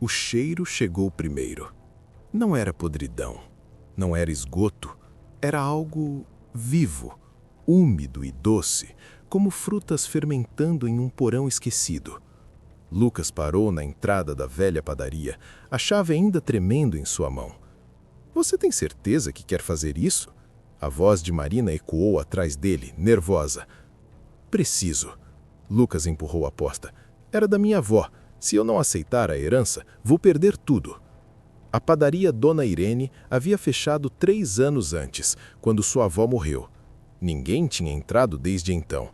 O cheiro chegou primeiro. Não era podridão, não era esgoto, era algo vivo, úmido e doce, como frutas fermentando em um porão esquecido. Lucas parou na entrada da velha padaria, a chave ainda tremendo em sua mão. "Você tem certeza que quer fazer isso?" A voz de Marina ecoou atrás dele, nervosa. "Preciso." Lucas empurrou a porta. "Era da minha avó. Se eu não aceitar a herança, vou perder tudo." A padaria Dona Irene havia fechado 3 anos antes, quando sua avó morreu. Ninguém tinha entrado desde então.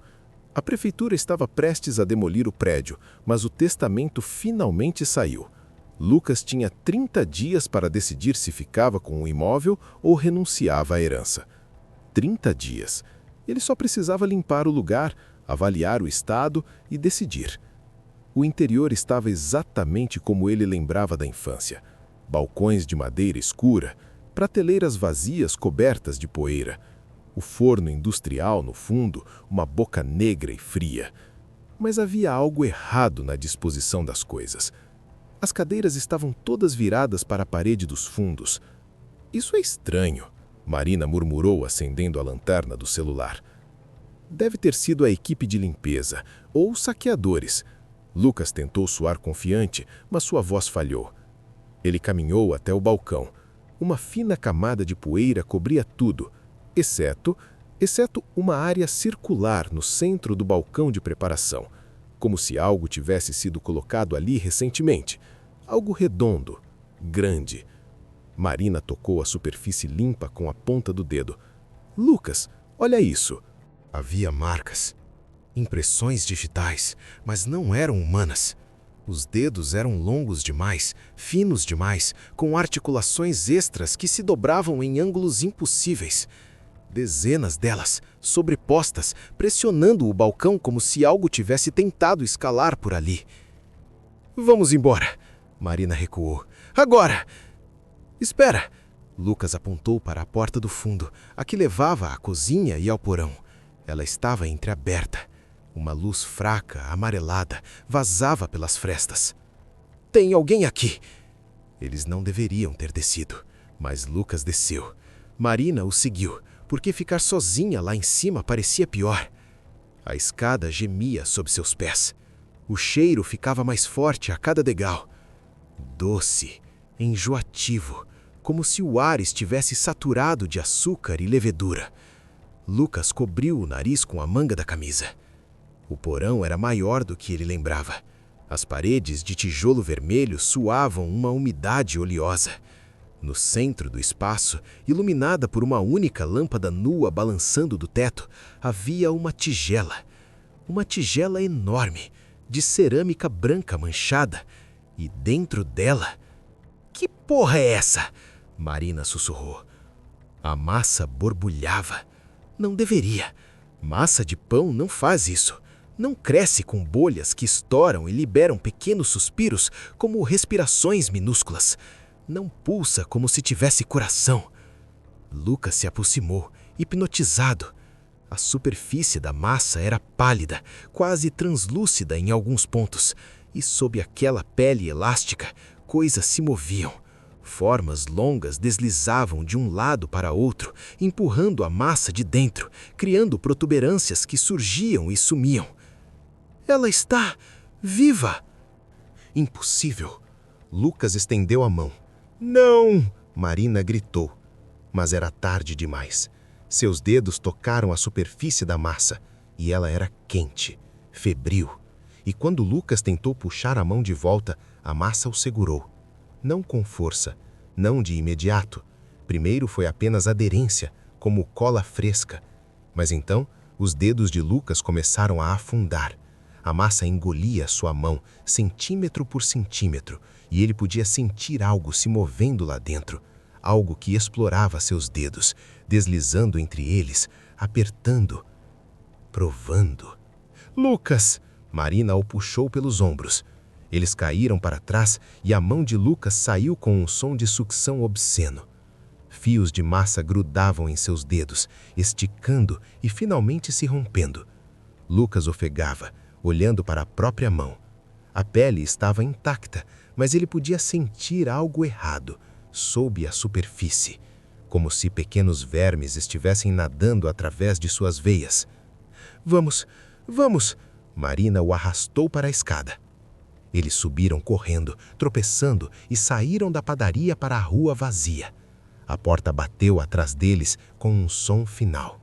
A prefeitura estava prestes a demolir o prédio, mas o testamento finalmente saiu. Lucas tinha 30 dias para decidir se ficava com o imóvel ou renunciava à herança. 30 dias. Ele só precisava limpar o lugar, avaliar o estado e decidir. O interior estava exatamente como ele lembrava da infância. Balcões de madeira escura, prateleiras vazias cobertas de poeira, o forno industrial no fundo, uma boca negra e fria. Mas havia algo errado na disposição das coisas. As cadeiras estavam todas viradas para a parede dos fundos. "Isso é estranho", Marina murmurou acendendo a lanterna do celular. "Deve ter sido a equipe de limpeza, ou os saqueadores." Lucas tentou soar confiante, mas sua voz falhou. Ele caminhou até o balcão. Uma fina camada de poeira cobria tudo, exceto uma área circular no centro do balcão de preparação, como se algo tivesse sido colocado ali recentemente. Algo redondo, grande. Marina tocou a superfície limpa com a ponta do dedo. "Lucas, olha isso." Havia marcas, impressões digitais, mas não eram humanas. Os dedos eram longos demais, finos demais, com articulações extras que se dobravam em ângulos impossíveis. Dezenas delas, sobrepostas, pressionando o balcão como se algo tivesse tentado escalar por ali. "Vamos embora." Marina recuou. "Agora!" "Espera!" Lucas apontou para a porta do fundo, a que levava à cozinha e ao porão. Ela estava entreaberta. Uma luz fraca, amarelada, vazava pelas frestas. "Tem alguém aqui!" Eles não deveriam ter descido, mas Lucas desceu. Marina o seguiu, porque ficar sozinha lá em cima parecia pior. A escada gemia sob seus pés. O cheiro ficava mais forte a cada degrau. Doce, enjoativo, como se o ar estivesse saturado de açúcar e levedura. Lucas cobriu o nariz com a manga da camisa. O porão era maior do que ele lembrava. As paredes de tijolo vermelho suavam uma umidade oleosa. No centro do espaço, iluminada por uma única lâmpada nua balançando do teto, havia uma tigela. Uma tigela enorme, de cerâmica branca manchada. E dentro dela... "Que porra é essa?" Marina sussurrou. A massa borbulhava. Não deveria. Massa de pão não faz isso. Não cresce com bolhas que estouram e liberam pequenos suspiros como respirações minúsculas. Não pulsa como se tivesse coração. Lucas se aproximou, hipnotizado. A superfície da massa era pálida, quase translúcida em alguns pontos, e sob aquela pele elástica, coisas se moviam. Formas longas deslizavam de um lado para outro, empurrando a massa de dentro, criando protuberâncias que surgiam e sumiam. "Ela está viva!" "Impossível!" Lucas estendeu a mão. "Não!" Marina gritou. Mas era tarde demais. Seus dedos tocaram a superfície da massa, e ela era quente, febril. E quando Lucas tentou puxar a mão de volta, a massa o segurou. Não com força, não de imediato. Primeiro foi apenas aderência, como cola fresca. Mas então, os dedos de Lucas começaram a afundar. A massa engolia sua mão, centímetro por centímetro, e ele podia sentir algo se movendo lá dentro. Algo que explorava seus dedos, deslizando entre eles, apertando, provando. "Lucas!" Marina o puxou pelos ombros. Eles caíram para trás e a mão de Lucas saiu com um som de sucção obsceno. Fios de massa grudavam em seus dedos, esticando e finalmente se rompendo. Lucas ofegava, olhando para a própria mão. A pele estava intacta, mas ele podia sentir algo errado sob a superfície, como se pequenos vermes estivessem nadando através de suas veias. Vamos, vamos! Marina o arrastou para a escada. Eles subiram correndo, tropeçando e saíram da padaria para a rua vazia. A porta bateu atrás deles com um som final.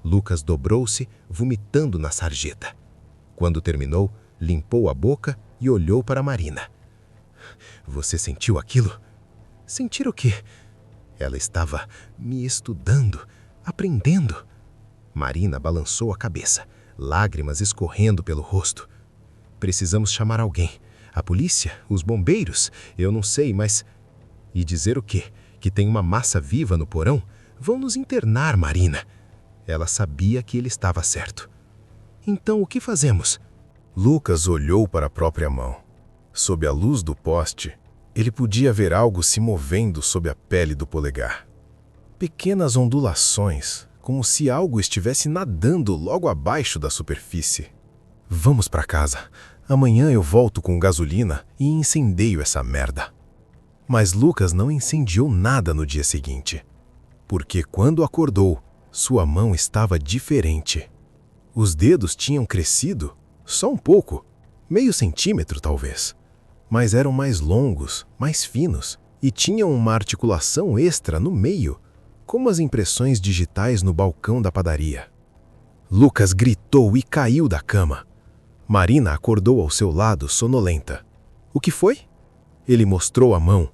Lucas dobrou-se, vomitando na sarjeta. Quando terminou, limpou a boca e olhou para Marina. Você sentiu aquilo? Sentir o quê? Ela estava me estudando, aprendendo. Marina balançou a cabeça, lágrimas escorrendo pelo rosto. Precisamos chamar alguém. A polícia? Os bombeiros? Eu não sei, mas... E dizer o quê? Que tem uma massa viva no porão? Vão nos internar, Marina. Ela sabia que ele estava certo. Então, o que fazemos? Lucas olhou para a própria mão. Sob a luz do poste, ele podia ver algo se movendo sob a pele do polegar. Pequenas ondulações, como se algo estivesse nadando logo abaixo da superfície. Vamos para casa. Amanhã eu volto com gasolina e incendeio essa merda. Mas Lucas não incendiou nada no dia seguinte, porque quando acordou, sua mão estava diferente. Os dedos tinham crescido, só um pouco, meio centímetro talvez, mas eram mais longos, mais finos, e tinham uma articulação extra no meio, como as impressões digitais no balcão da padaria. Lucas gritou e caiu da cama. Marina acordou ao seu lado, sonolenta. O que foi? Ele mostrou a mão.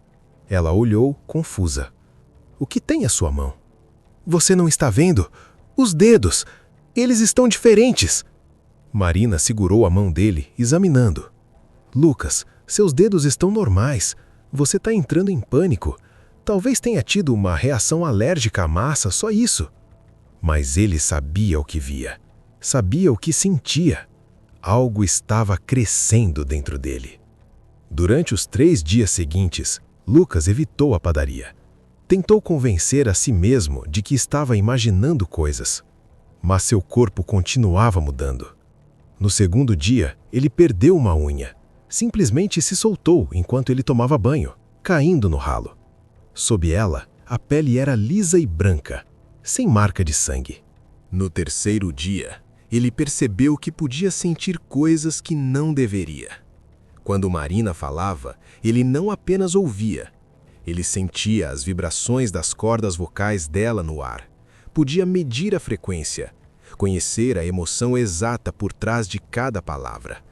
Ela olhou, confusa. O que tem a sua mão? Você não está vendo? Os dedos! Eles estão diferentes! Marina segurou a mão dele, examinando. Lucas, seus dedos estão normais. Você está entrando em pânico. Talvez tenha tido uma reação alérgica à massa, só isso. Mas ele sabia o que via. Sabia o que sentia. Algo estava crescendo dentro dele. Durante os 3 dias seguintes, Lucas evitou a padaria. Tentou convencer a si mesmo de que estava imaginando coisas. Mas seu corpo continuava mudando. No segundo dia, ele perdeu uma unha. Simplesmente se soltou enquanto ele tomava banho, caindo no ralo. Sob ela, a pele era lisa e branca, sem marca de sangue. No terceiro dia, ele percebeu que podia sentir coisas que não deveria. Quando Marina falava, ele não apenas ouvia. Ele sentia as vibrações das cordas vocais dela no ar. Podia medir a frequência, conhecer a emoção exata por trás de cada palavra.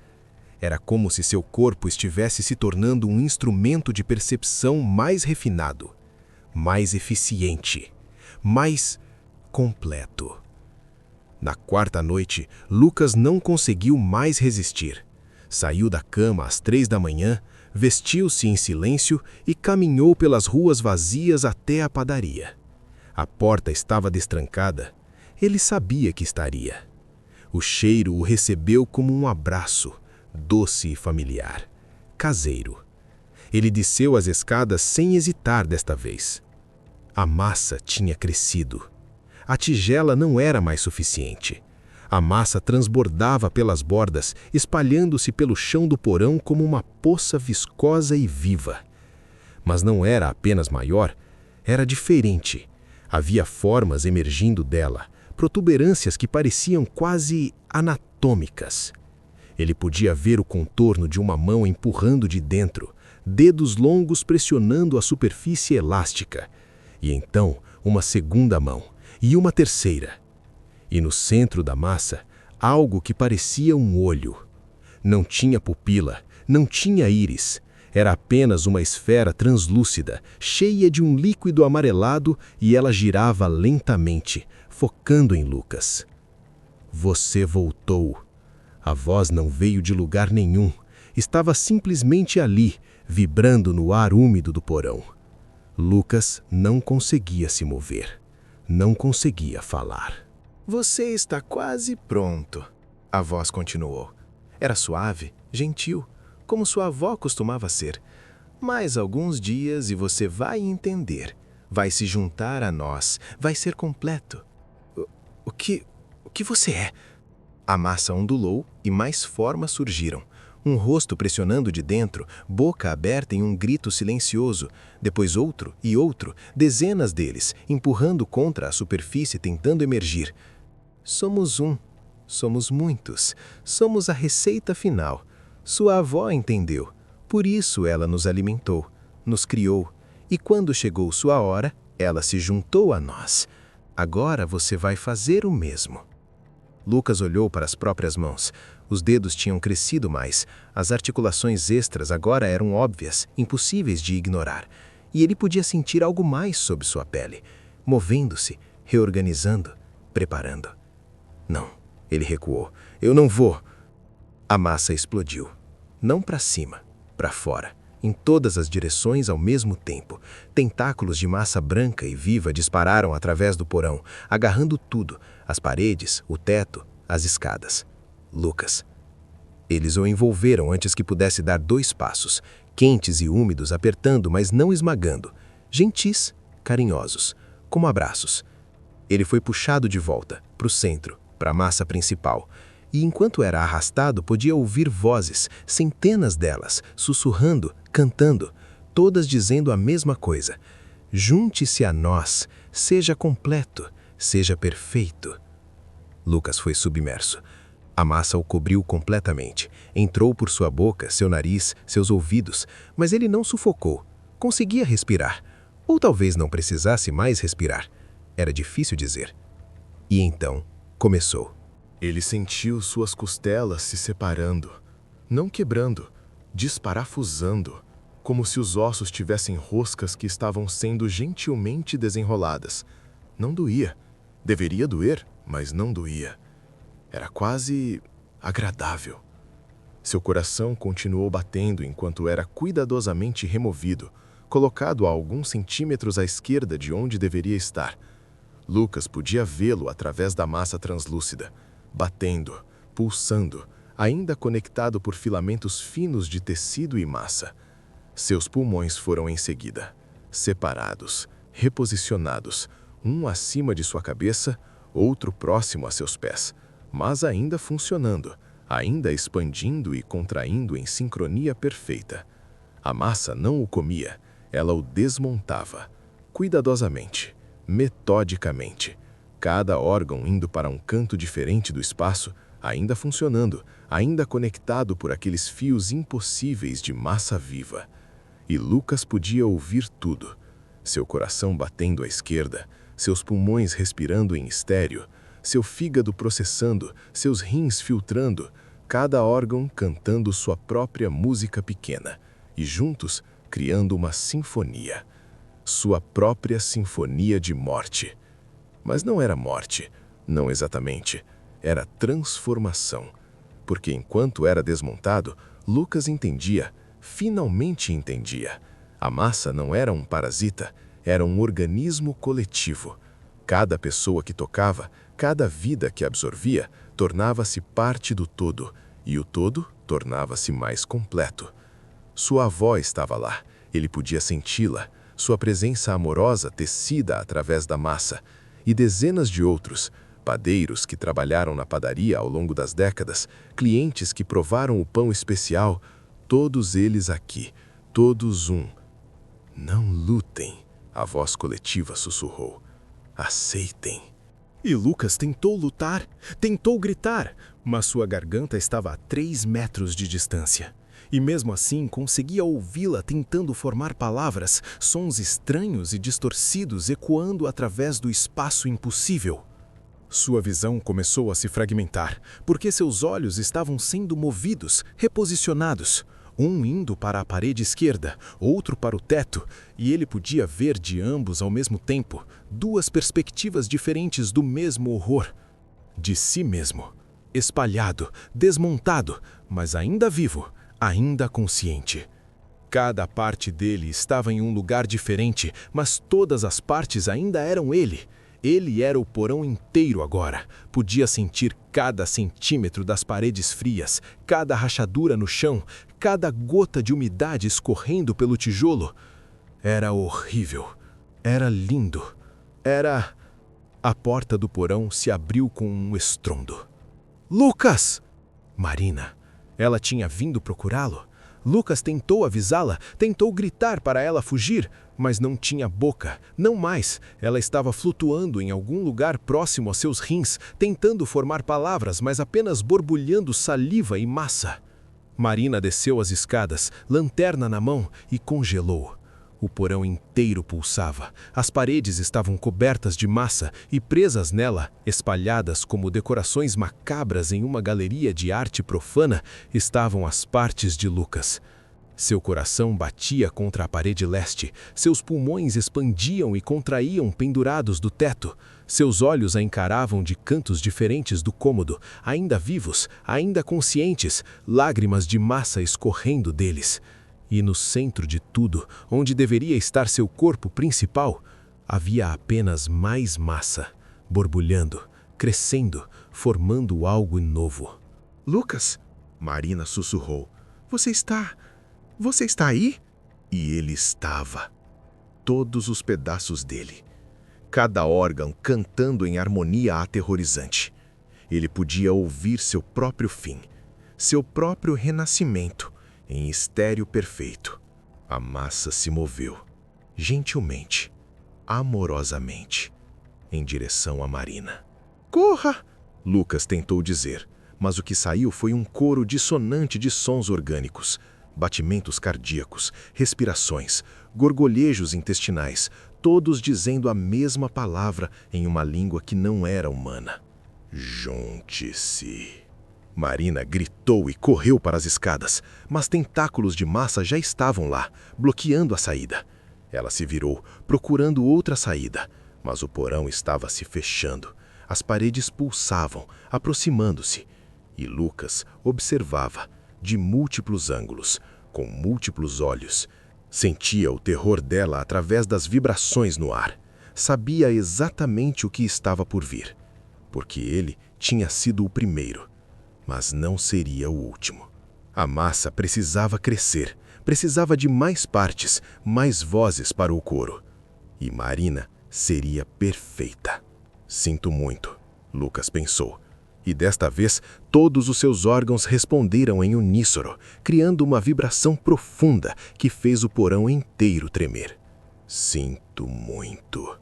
Era como se seu corpo estivesse se tornando um instrumento de percepção mais refinado, mais eficiente, mais completo. Na quarta noite, Lucas não conseguiu mais resistir. Saiu da cama às 3 da manhã, vestiu-se em silêncio e caminhou pelas ruas vazias até a padaria. A porta estava destrancada. Ele sabia que estaria. O cheiro o recebeu como um abraço, doce e familiar, caseiro. Ele desceu as escadas sem hesitar desta vez. A massa tinha crescido. A tigela não era mais suficiente. A massa transbordava pelas bordas, espalhando-se pelo chão do porão como uma poça viscosa e viva. Mas não era apenas maior, era diferente. Havia formas emergindo dela, protuberâncias que pareciam quase anatômicas. Ele podia ver o contorno de uma mão empurrando de dentro, dedos longos pressionando a superfície elástica. E então, uma segunda mão, e uma terceira. E no centro da massa, algo que parecia um olho. Não tinha pupila, não tinha íris. Era apenas uma esfera translúcida, cheia de um líquido amarelado, e ela girava lentamente, focando em Lucas. Você voltou. A voz não veio de lugar nenhum. Estava simplesmente ali, vibrando no ar úmido do porão. Lucas não conseguia se mover. Não conseguia falar. Você está quase pronto. A voz continuou. Era suave, gentil, como sua avó costumava ser. Mais alguns dias e você vai entender. Vai se juntar a nós. Vai ser completo. O que você é? A massa ondulou e mais formas surgiram. Um rosto pressionando de dentro, boca aberta em um grito silencioso, depois outro e outro, dezenas deles, empurrando contra a superfície tentando emergir. Somos um, somos muitos, somos a receita final. Sua avó entendeu, por isso ela nos alimentou, nos criou, e quando chegou sua hora, ela se juntou a nós. Agora você vai fazer o mesmo. Lucas olhou para as próprias mãos. Os dedos tinham crescido mais, as articulações extras agora eram óbvias, impossíveis de ignorar, e ele podia sentir algo mais sob sua pele, movendo-se, reorganizando, preparando. Não, ele recuou. Eu não vou. A massa explodiu. Não para cima, para fora, em todas as direções ao mesmo tempo. Tentáculos de massa branca e viva dispararam através do porão, agarrando tudo, as paredes, o teto, as escadas. Lucas. Eles o envolveram antes que pudesse dar 2 passos, quentes e úmidos, apertando, mas não esmagando. Gentis, carinhosos, como abraços. Ele foi puxado de volta, para o centro, para a massa principal. E enquanto era arrastado, podia ouvir vozes, centenas delas, sussurrando, cantando, todas dizendo a mesma coisa. Junte-se a nós, seja completo, seja perfeito. Lucas foi submerso. A massa o cobriu completamente. Entrou por sua boca, seu nariz, seus ouvidos, mas ele não sufocou. Conseguia respirar. Ou talvez não precisasse mais respirar. Era difícil dizer. E então, começou. Ele sentiu suas costelas se separando, não quebrando, desparafusando, como se os ossos tivessem roscas que estavam sendo gentilmente desenroladas. Não doía. Deveria doer, mas não doía. Era quase agradável. Seu coração continuou batendo enquanto era cuidadosamente removido, colocado a alguns centímetros à esquerda de onde deveria estar. Lucas podia vê-lo através da massa translúcida, batendo, pulsando, ainda conectado por filamentos finos de tecido e massa. Seus pulmões foram em seguida, separados, reposicionados, um acima de sua cabeça, outro próximo a seus pés, mas ainda funcionando, ainda expandindo e contraindo em sincronia perfeita. A massa não o comia, ela o desmontava, cuidadosamente, metodicamente. Cada órgão indo para um canto diferente do espaço, ainda funcionando, ainda conectado por aqueles fios impossíveis de massa viva. E Lucas podia ouvir tudo. Seu coração batendo à esquerda, seus pulmões respirando em estéreo, seu fígado processando, seus rins filtrando, cada órgão cantando sua própria música pequena, e juntos criando uma sinfonia. Sua própria sinfonia de morte. Mas não era morte, não exatamente, era transformação. Porque enquanto era desmontado, Lucas entendia, finalmente entendia. A massa não era um parasita, era um organismo coletivo. Cada pessoa que tocava, cada vida que absorvia, tornava-se parte do todo, e o todo tornava-se mais completo. Sua avó estava lá, ele podia senti-la, sua presença amorosa tecida através da massa, e dezenas de outros, padeiros que trabalharam na padaria ao longo das décadas, clientes que provaram o pão especial, todos eles aqui, todos um. Não lutem, a voz coletiva sussurrou. Aceitem. E Lucas tentou lutar, tentou gritar, mas sua garganta estava a 3 metros de distância. E mesmo assim conseguia ouvi-la tentando formar palavras, sons estranhos e distorcidos ecoando através do espaço impossível. Sua visão começou a se fragmentar, porque seus olhos estavam sendo movidos, reposicionados. Um indo para a parede esquerda, outro para o teto, e ele podia ver de ambos ao mesmo tempo, 2 perspectivas diferentes do mesmo horror. De si mesmo, espalhado, desmontado, mas ainda vivo, ainda consciente. Cada parte dele estava em um lugar diferente, mas todas as partes ainda eram ele. Ele era o porão inteiro agora. Podia sentir cada centímetro das paredes frias, cada rachadura no chão, cada gota de umidade escorrendo pelo tijolo. Era horrível. Era lindo. Era... A porta do porão se abriu com um estrondo. Lucas! Marina. Ela tinha vindo procurá-lo. Lucas tentou avisá-la, tentou gritar para ela fugir, mas não tinha boca, não mais. Ela estava flutuando em algum lugar próximo a seus rins, tentando formar palavras, mas apenas borbulhando saliva e massa. Marina desceu as escadas, lanterna na mão, e congelou. O porão inteiro pulsava. As paredes estavam cobertas de massa e presas nela, espalhadas como decorações macabras em uma galeria de arte profana, estavam as partes de Lucas. Seu coração batia contra a parede leste, seus pulmões expandiam e contraíam pendurados do teto. Seus olhos a encaravam de cantos diferentes do cômodo, ainda vivos, ainda conscientes, lágrimas de massa escorrendo deles. E no centro de tudo, onde deveria estar seu corpo principal, havia apenas mais massa, borbulhando, crescendo, formando algo novo. Lucas, Marina sussurrou, você está aí? E ele estava. Todos os pedaços dele. Cada órgão cantando em harmonia aterrorizante. Ele podia ouvir seu próprio fim, seu próprio renascimento, em estéreo perfeito. A massa se moveu, gentilmente, amorosamente, em direção a Marina. Corra! Lucas tentou dizer, mas o que saiu foi um coro dissonante de sons orgânicos, batimentos cardíacos, respirações, gorgolejos intestinais, todos dizendo a mesma palavra em uma língua que não era humana. Junte-se. Marina gritou e correu para as escadas, mas tentáculos de massa já estavam lá, bloqueando a saída. Ela se virou, procurando outra saída, mas o porão estava se fechando. As paredes pulsavam, aproximando-se, e Lucas observava, de múltiplos ângulos, com múltiplos olhos. Sentia o terror dela através das vibrações no ar. Sabia exatamente o que estava por vir, porque ele tinha sido o primeiro. Mas não seria o último. A massa precisava crescer, precisava de mais partes, mais vozes para o coro. E Marina seria perfeita. Sinto muito, Lucas pensou. E desta vez, todos os seus órgãos responderam em uníssono, criando uma vibração profunda que fez o porão inteiro tremer. Sinto muito,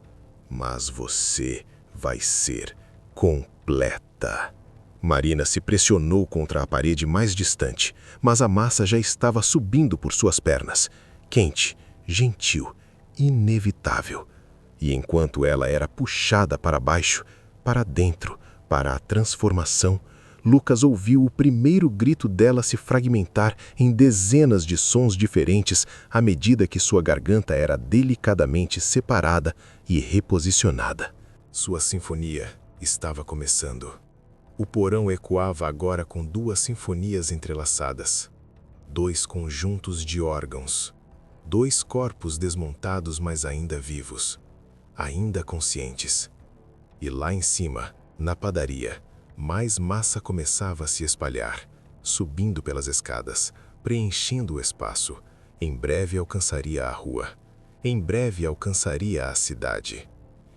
mas você vai ser completa. Marina se pressionou contra a parede mais distante, mas a massa já estava subindo por suas pernas. Quente, gentil, inevitável. E enquanto ela era puxada para baixo, para dentro, para a transformação, Lucas ouviu o primeiro grito dela se fragmentar em dezenas de sons diferentes à medida que sua garganta era delicadamente separada e reposicionada. Sua sinfonia estava começando. O porão ecoava agora com duas sinfonias entrelaçadas. Dois conjuntos de órgãos. Dois corpos desmontados, mas ainda vivos. Ainda conscientes. E lá em cima, na padaria, mais massa começava a se espalhar, subindo pelas escadas, preenchendo o espaço. Em breve alcançaria a rua. Em breve alcançaria a cidade.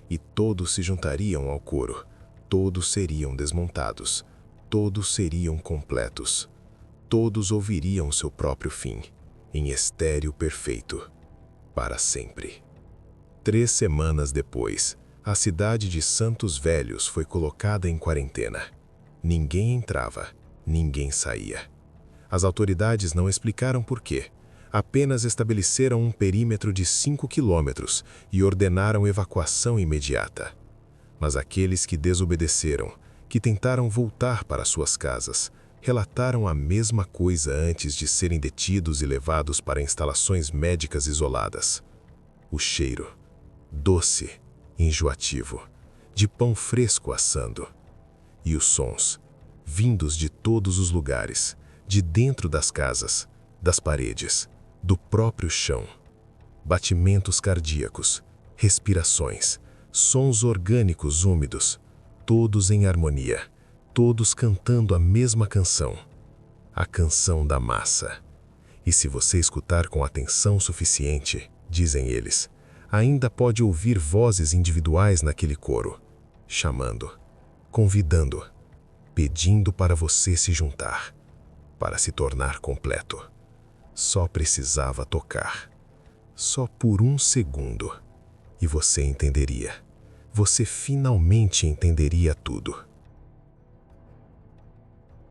E todos se juntariam ao coro. Todos seriam desmontados. Todos seriam completos. Todos ouviriam seu próprio fim, em estéreo perfeito, para sempre. 3 semanas depois, a cidade de Santos Velhos foi colocada em quarentena. Ninguém entrava, ninguém saía. As autoridades não explicaram por quê. Apenas estabeleceram um perímetro de 5 quilômetros e ordenaram evacuação imediata. Mas aqueles que desobedeceram, que tentaram voltar para suas casas, relataram a mesma coisa antes de serem detidos e levados para instalações médicas isoladas. O cheiro, doce, enjoativo, de pão fresco assando. E os sons, vindos de todos os lugares, de dentro das casas, das paredes, do próprio chão. Batimentos cardíacos, respirações, sons orgânicos úmidos, todos em harmonia, todos cantando a mesma canção, a canção da massa. E se você escutar com atenção suficiente, dizem eles, ainda pode ouvir vozes individuais naquele coro, chamando, convidando, pedindo para você se juntar. para se tornar completo. Só precisava tocar. Só por um segundo. E você entenderia. Você finalmente entenderia tudo.